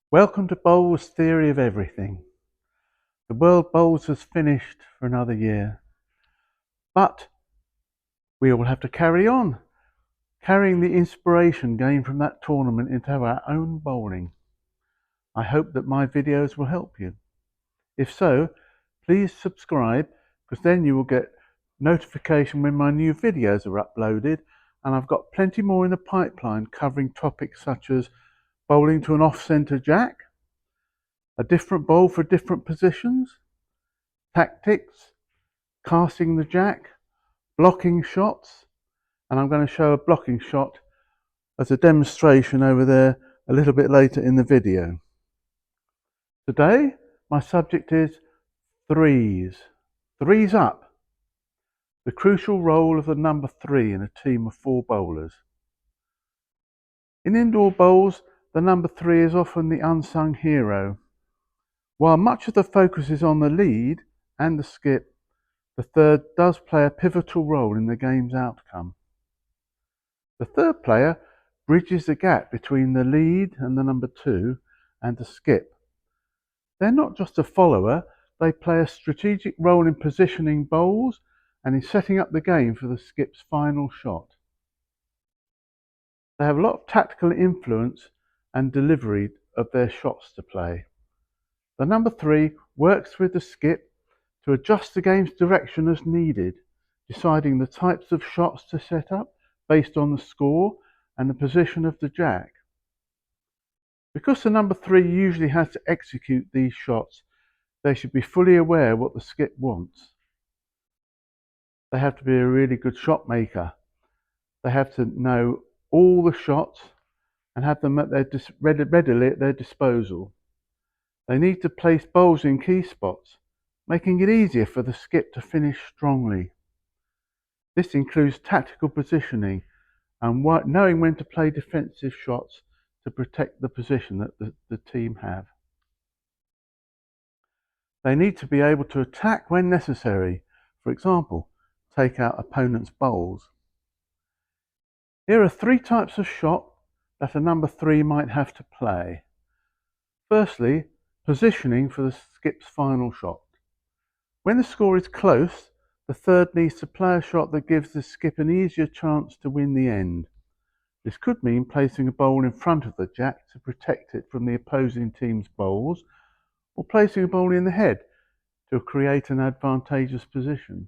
Welcome to Bowles' Theory of Everything. The World Bowls has finished for another year, but we all have to carry on, carrying the inspiration gained from that tournament into our own bowling. I hope that my videos will help you. If so, please subscribe, because then you will get notification when my new videos are uploaded, and I've got plenty more in the pipeline covering topics such as bowling to an off-centre jack, a different bowl for different positions, tactics, casting the jack, blocking shots, and I'm going to show a blocking shot as a demonstration over there a little bit later in the video. Today, my subject is threes. Threes up. The crucial role of the number 3 in a team of 4 bowlers. In indoor bowls, the number 3 is often the unsung hero. While much of the focus is on the lead and the skip, the third does play a pivotal role in the game's outcome. The third player bridges the gap between the lead and the number 2 and the skip. They're not just a follower, they play a strategic role in positioning bowls and in setting up the game for the skip's final shot. They have a lot of tactical influence and delivery of their shots to play. The number 3 works with the skip to adjust the game's direction as needed, deciding the types of shots to set up based on the score and the position of the jack. Because the number 3 usually has to execute these shots, they should be fully aware what the skip wants. They have to be a really good shot maker. They have to know all the shots and have them at readily at their disposal. They need to place bowls in key spots, making it easier for the skip to finish strongly. This includes tactical positioning and knowing when to play defensive shots to protect the position that the team have. They need to be able to attack when necessary, for example, take out opponents' bowls. Here are 3 types of shot that a number 3 might have to play. Firstly, positioning for the skip's final shot. When the score is close, the third needs to play a shot that gives the skip an easier chance to win the end. This could mean placing a bowl in front of the jack to protect it from the opposing team's bowls, or placing a bowl in the head to create an advantageous position.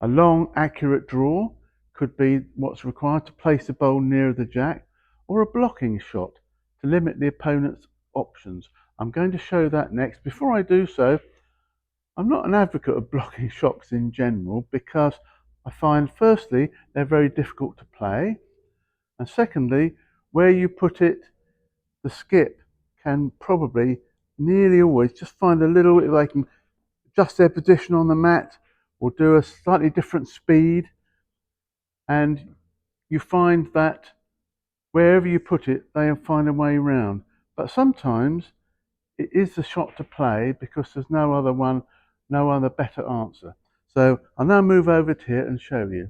A long, accurate draw could be what's required to place the bowl nearer the jack, or a blocking shot to limit the opponent's options. I'm going to show that next. Before I do so, I'm not an advocate of blocking shots in general, because I find firstly they're very difficult to play, and secondly, where you put it, the skip can probably nearly always just find a little, if they can adjust their position on the mat or do a slightly different speed, and you find that wherever you put it, they'll find a way round. But sometimes it is the shot to play because there's no other better answer. So I'll now move over to here and show you.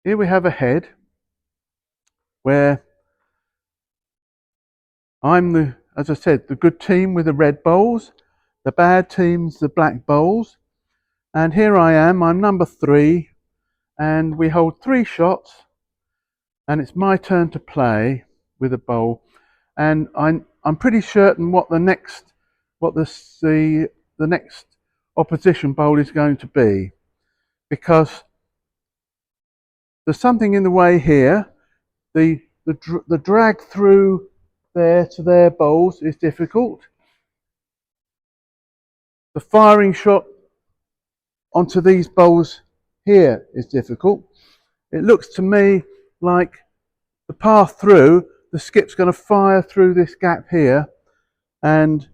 Here we have a head where I'm as I said, the good team with the red bowls, the bad team's the black bowls, and here I am, I'm number 3, and we hold 3 shots, and it's my turn to play with a bowl, and I'm pretty certain what the next opposition bowl is going to be, because there's something in the way here. The drag through there to their bowls is difficult. The firing shot onto these bowls here is difficult. It looks to me like the path through, the skip's going to fire through this gap here and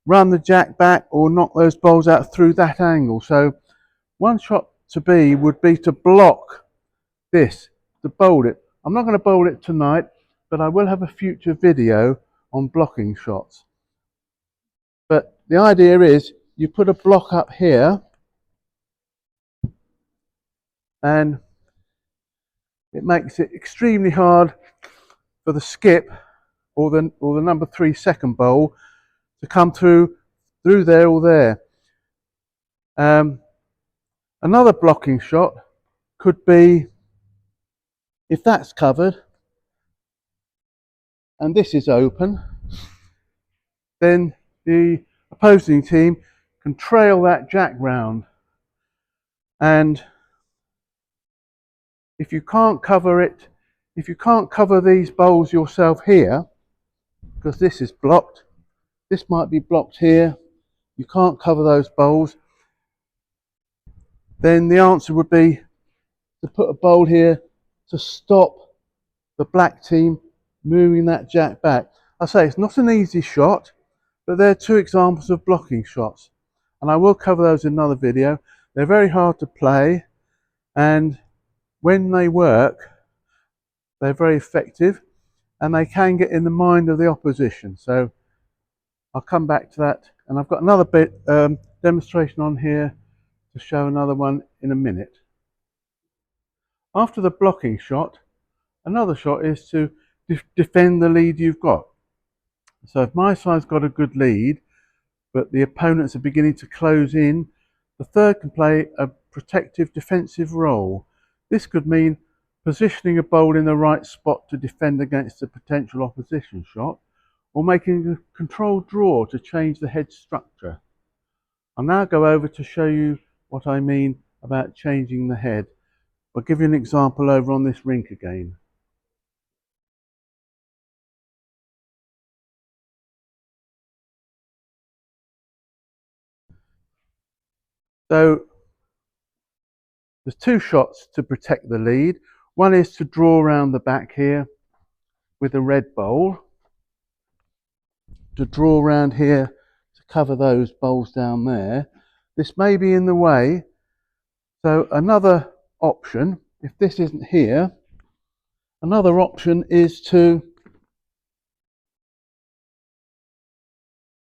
run the jack back or knock those bowls out through that angle. So one shot to be would be to block this, to bowl it. I'm not going to bowl it tonight, but I will have a future video on blocking shots. But the idea is you put a block up here, and it makes it extremely hard for the skip or the number 3 second bowl to come through there or there. Another blocking shot could be if that's covered and this is open, then the opposing team can trail that jack round, and if you can't cover it, if you can't cover these bowls yourself here, because this is blocked, this might be blocked here, you can't cover those bowls, then the answer would be to put a bowl here to stop the black team moving that jack back. I say it's not an easy shot, but they're 2 examples of blocking shots, and I will cover those in another video. They're very hard to play, and when they work, they're very effective, and they can get in the mind of the opposition. So I'll come back to that, and I've got another bit demonstration on here to show another one in a minute. After the blocking shot, another shot is to defend the lead you've got. So if my side's got a good lead, but the opponents are beginning to close in, the third can play a protective defensive role. This could mean positioning a bowl in the right spot to defend against a potential opposition shot, or making a controlled draw to change the head structure. I'll now go over to show you what I mean about changing the head. I'll give you an example over on this rink again. So there's 2 shots to protect the lead. One is to draw around the back here with a red bowl, to draw around here to cover those bowls down there. This may be in the way, so another option, if this isn't here, another option is to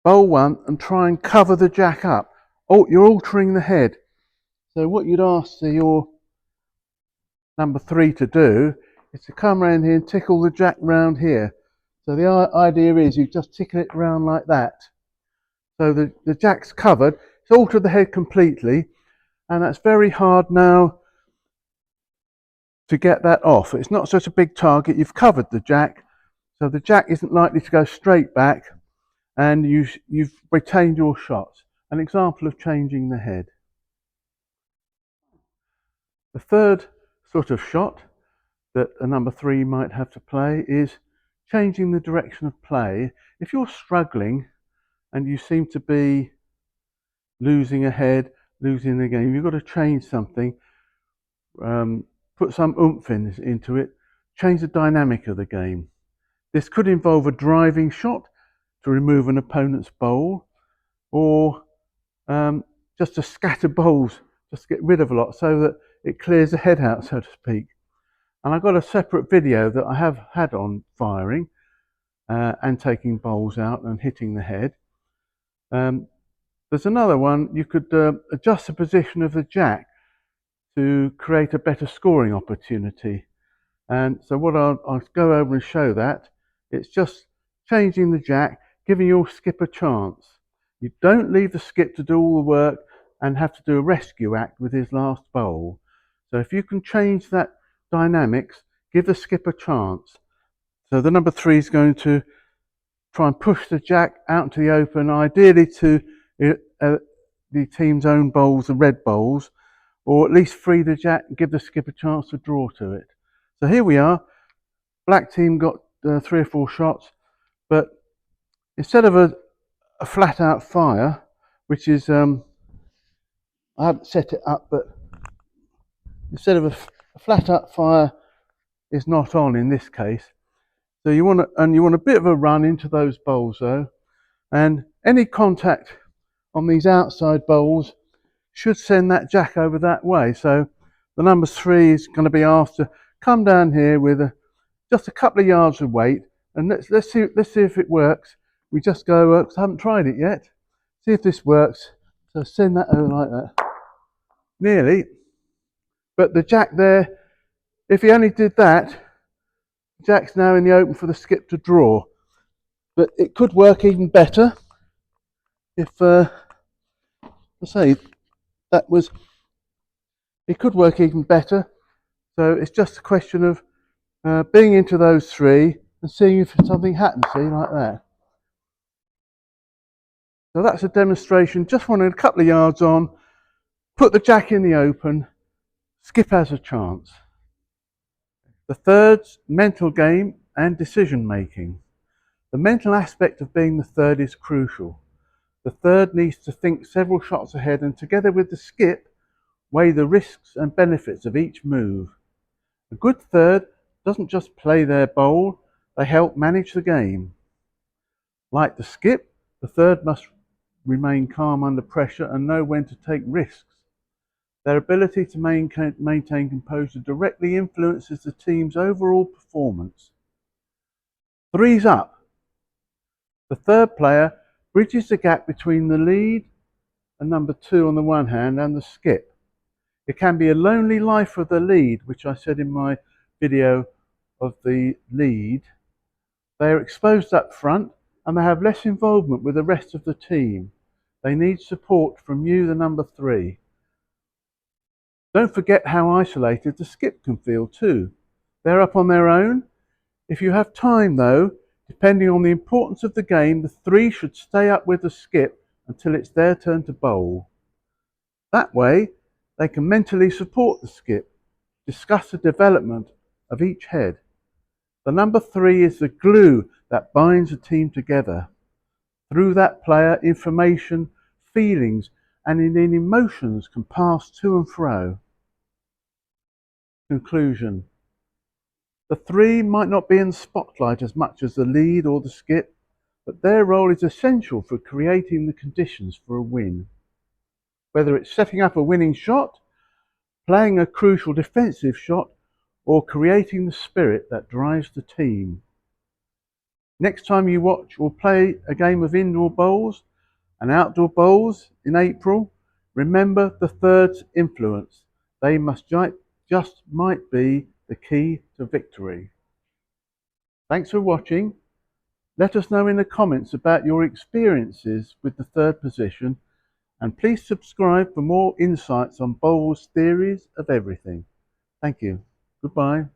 bowl one and try and cover the jack up. Oh, you're altering the head. So what you'd ask your number 3 to do is to come around here and tickle the jack round here. So the idea is you just tickle it round like that. So the jack's covered, it's altered the head completely, and that's very hard now to get that off. It's not such a big target, you've covered the jack, so the jack isn't likely to go straight back, and you've retained your shots. An example of changing the head. The third sort of shot that a number 3 might have to play is changing the direction of play. If you're struggling and you seem to be losing a head, losing the game, you've got to change something, put some oomph into it, change the dynamic of the game. This could involve a driving shot to remove an opponent's bowl, or just to scatter bowls, just to get rid of a lot so that it clears the head out, so to speak. And I've got a separate video that I have had on firing and taking bowls out and hitting the head. There's another one, you could adjust the position of the jack to create a better scoring opportunity. And so what I'll go over and show that. It's just changing the jack, giving your skip a chance. You don't leave the skip to do all the work and have to do a rescue act with his last bowl. So if you can change that dynamics, give the skip a chance. So the number 3 is going to try and push the jack out into the open, ideally to the team's own bowls, the red bowls, or at least free the jack and give the skip a chance to draw to it. So here we are. Black team got 3 or 4 shots, but instead of a flat out fire, which is I haven't set it up, but instead of a flat out fire is not on in this case. So you want a bit of a run into those bowls though, and any contact on these outside bowls should send that jack over that way. So the number 3 is going to be asked to come down here with just a couple of yards of weight, and let's see if it works. We just go, I haven't tried it yet. See if this works. So send that over like that. Nearly, but the jack there If he only did that, Jack's now in the open for the skip to draw. But it could work even better if, I say, it could work even better. So it's just a question of being into those three and seeing if something happens, see, like that. So that's a demonstration, just wanted a couple of yards on, put the Jack in the open, skip has a chance. The third's mental game and decision making. The mental aspect of being the third is crucial. The third needs to think several shots ahead and together with the skip, weigh the risks and benefits of each move. A good third doesn't just play their bowl, they help manage the game. Like the skip, the third must remain calm under pressure and know when to take risks. Their ability to maintain composure directly influences the team's overall performance. Three's up. The third player bridges the gap between the lead and number two on the one hand and the skip. It can be a lonely life for the lead, which I said in my video of the lead. They are exposed up front and they have less involvement with the rest of the team. They need support from you, the number three. Don't forget how isolated the skip can feel too. They're up on their own. If you have time though, depending on the importance of the game, the three should stay up with the skip until it's their turn to bowl. That way, they can mentally support the skip, discuss the development of each head. The number three is the glue that binds a team together. Through that player, information, feelings, and indeed emotions can pass to and fro. Conclusion. The three might not be in the spotlight as much as the lead or the skip, but their role is essential for creating the conditions for a win. Whether it's setting up a winning shot, playing a crucial defensive shot, or creating the spirit that drives the team. Next time you watch or play a game of indoor bowls and outdoor bowls in April, remember the third's influence. They just might be the key to victory. Thanks for watching. Let us know in the comments about your experiences with the third position, and please subscribe for more insights on bowls' theories of everything. Thank you. Goodbye.